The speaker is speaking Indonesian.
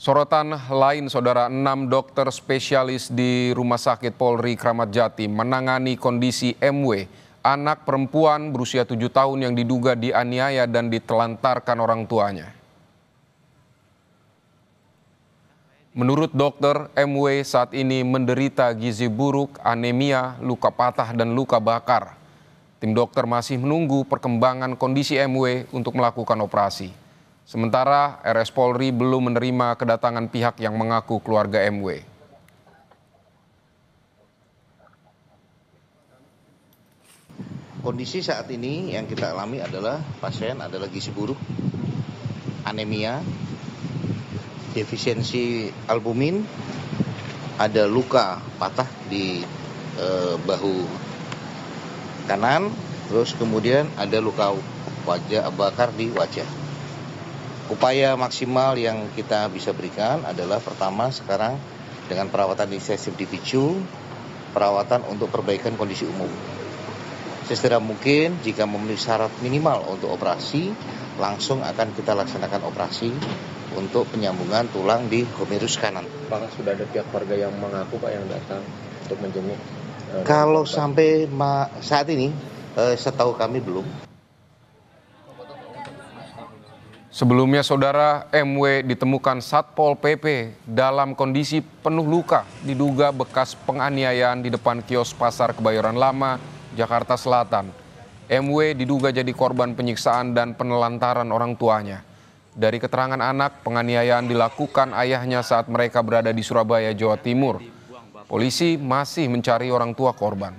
Sorotan lain, Saudara, 6 dokter spesialis di Rumah Sakit Polri Kramat Jati menangani kondisi MW, anak perempuan berusia 7 tahun yang diduga dianiaya dan ditelantarkan orang tuanya. Menurut dokter, MW saat ini menderita gizi buruk, anemia, luka patah, dan luka bakar. Tim dokter masih menunggu perkembangan kondisi MW untuk melakukan operasi. Sementara RS Polri belum menerima kedatangan pihak yang mengaku keluarga MW. Kondisi saat ini yang kita alami adalah pasien adalah gizi buruk, anemia, defisiensi albumin, ada luka patah di bahu kanan, terus kemudian ada luka wajah bakar di wajah. Upaya maksimal yang kita bisa berikan adalah pertama sekarang dengan perawatan intensif di PICU, perawatan untuk perbaikan kondisi umum. Sesegera mungkin jika memenuhi syarat minimal untuk operasi, langsung akan kita laksanakan operasi untuk penyambungan tulang di humerus kanan. Apakah sudah ada pihak keluarga yang mengaku Pak yang datang untuk menjenguk? Kalau sampai saat ini, setahu kami belum. Sebelumnya, Saudara, MW ditemukan Satpol PP dalam kondisi penuh luka, diduga bekas penganiayaan di depan kios Pasar Kebayoran Lama, Jakarta Selatan. MW diduga jadi korban penyiksaan dan penelantaran orang tuanya. Dari keterangan anak, penganiayaan dilakukan ayahnya saat mereka berada di Surabaya, Jawa Timur. Polisi masih mencari orang tua korban.